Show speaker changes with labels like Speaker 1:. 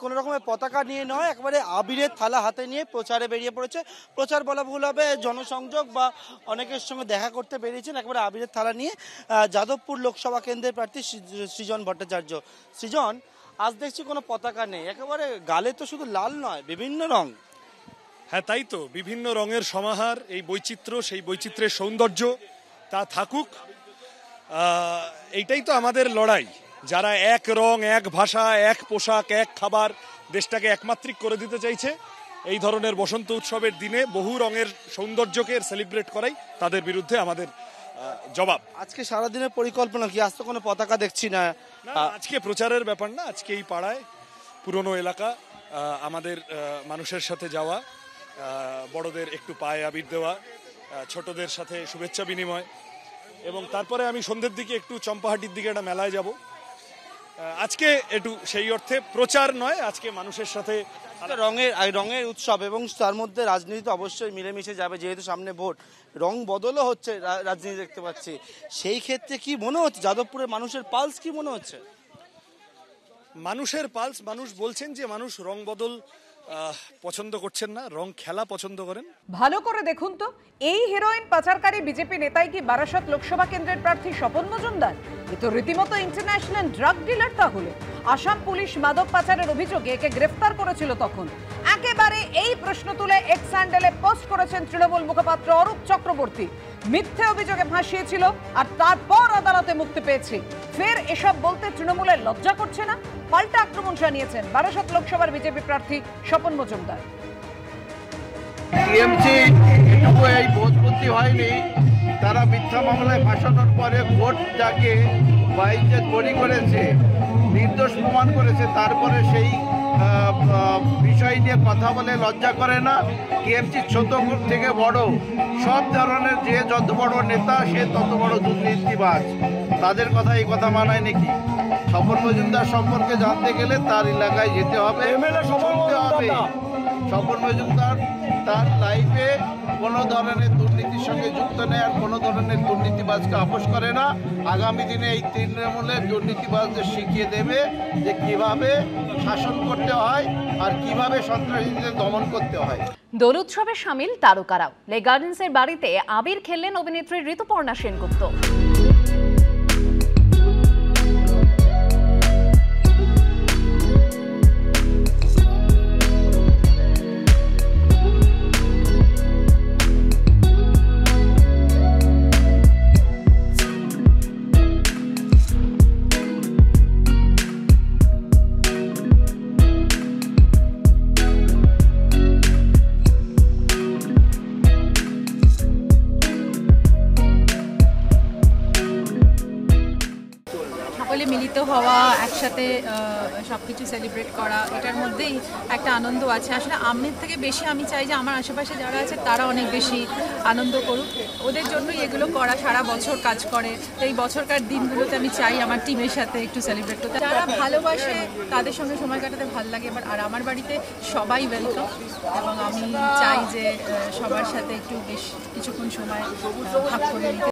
Speaker 1: কোনো রকমের পতাকা নিয়ে নয়, একেবারে আবিরের থালা হাতে নিয়ে প্রচারে বেরিয়ে পড়েছে। প্রচার বলা ভুল হবে, জনসংযোগ বা অনেকের সঙ্গে দেখা করতে বেরিয়েছেন একেবারে আবিরের থালা নিয়ে যাদবপুর লোকসভা কেন্দ্রের প্রার্থী সৃজন ভট্টাচার্য। সৃজন, আজ দেখছি কোনো পতাকা নেই, একেবারে গালে তো শুধু লাল নয়, বিভিন্ন রং।
Speaker 2: হ্যাঁ, তাই তো, বিভিন্ন রঙের সমাহার, এই বৈচিত্র্য, সেই বৈচিত্র্যের সৌন্দর্য তা থাকুক। এইটাই তো আমাদের লড়াই। যারা এক রং, এক ভাষা, এক পোশাক, এক খাবার, দেশটাকে একমাত্রিক করে দিতে চাইছে, এই ধরনের বসন্ত উৎসবের দিনে বহু রঙের সৌন্দর্যকে সেলিব্রেট করাই তাদের বিরুদ্ধে আমাদের জবাব।
Speaker 1: আজকে সারাদিনের পরিকল্পনা কি? আজ তো কোনো পতাকা দেখছি না।
Speaker 2: আজকে প্রচারের ব্যাপার না, আজকে এই পাড়ায় পুরনো এলাকা, আমাদের মানুষের সাথে যাওয়া, বড়দের একটু পায়ে আবির দেওয়া, ছোটদের সাথে শুভেচ্ছা বিনিময়, এবং তারপরে আমি সন্ধ্যের দিকে একটু চম্পাহাটির দিকে একটা মেলায় যাব। আজকে একটু সেই অর্থে প্রচার নয়, আজকে মানুষের সাথে
Speaker 1: রঙের উৎসব, এবং তার মধ্যে রাজনীতি তো অবশ্যই মিলেমিশে যাবে, যেহেতু সামনে ভোট। রং বদলও হচ্ছে রাজনীতি দেখতে পাচ্ছি। সেই ক্ষেত্রে কি মনে হচ্ছে যাদবপুরের মানুষের পালস কি মনে হচ্ছে?
Speaker 2: মানুষের পালস, মানুষ বলছেন যে মানুষ রং বদল পছন্দ করছেন না, রং খেলা পছন্দ করেন।
Speaker 3: ভালো করে দেখুন তো, এই হেরোইন পাচারকারী বিজেপি নেতাই কি বারাসাত লোকসভা কেন্দ্রের প্রার্থী স্বপন মজুমদার? এ তো রীতিমতো ইন্টারন্যাশনাল ড্রাগ ডিলার। তাহলে আসাম পুলিশ মাদক পাচারের অভিযোগে একে গ্রেফতার করেছিল তখন। একেবারে এই প্রশ্ন তুলে এক্স হ্যান্ডেলে পোস্ট করেছেন তৃণমূল মুখপাত্র অরূপ চক্রবর্তী। মিথ্যে অভিযোগে ভাসিয়েছিল আর তারপর আদালতে মুক্তি পেয়েছে। ফের এসব বলতে তৃণমূলের লজ্জা করছে না? পাল্টা আক্রমণ জানিয়েছেন বারাসাত লোকসভার বিজেপি প্রার্থী স্বপন মজুমদার।
Speaker 4: টিএমসি এটুকু এই বোধবুদ্ধি হয়নি, তারা মিথ্যা মামলায় ফাঁসানোর পরে ভোট যাকে বাইকে তৈরি করেছে, নির্দোষ প্রমাণ করেছে, তারপরে সেই বিষয় নিয়ে কথা বলে লজ্জা করে না? টিএমসি ছোট থেকে বড় সব ধরনের, যে যত বড় নেতা সে তত বড় দুর্নীতিবাজ, তাদের কথা এই কথা মানায় নাকি? স্বপন মজুমদার সম্পর্কে জানতে গেলে তার এলাকায় যেতে হবে, শুনতে হবে। স্বপন মজুমদার তার লাইফে কোনো ধরনের দুর্নীতির সঙ্গে যুক্ত নেই, আর কোনো ধরনের দুর্নীতিবাজকে আপোষ করে না। আগামী দিনে এই তৃণমূলের দুর্নীতিবাজদের শিখিয়ে দেবে যে কিভাবে শাসন করতে হয় আর কিভাবে সন্ত্রাসীদের দমন করতে হয়।
Speaker 5: দোল উৎসবে সামিল তারকারাও। লে গার্ডেন্সের বাড়িতে আবির খেললেন অভিনেত্রী ঋতুপর্ণা সেনগুপ্ত।
Speaker 6: সকলে মিলিত হওয়া, একসাথে সবকিছু সেলিব্রেট করা, এটার মধ্যেই একটা আনন্দ আছে। আসলে আমের থেকে বেশি আমি চাই যে আমার আশেপাশে যারা আছে তারা অনেক বেশি আনন্দ করুক। ওদের জন্যই এগুলো করা, সারা বছর কাজ করে। তো এই বছরকার দিনগুলোতে আমি চাই আমার টিমের সাথে একটু সেলিব্রেট করতে। যারা ভালোবাসে তাদের সঙ্গে সময় কাটাতে ভালো লাগে। আর আমার বাড়িতে সবাই ওয়েলকাম, এবং আমি চাই যে সবার সাথে একটু বেশ কিছুক্ষণ সময় ভাগ করে নিতে।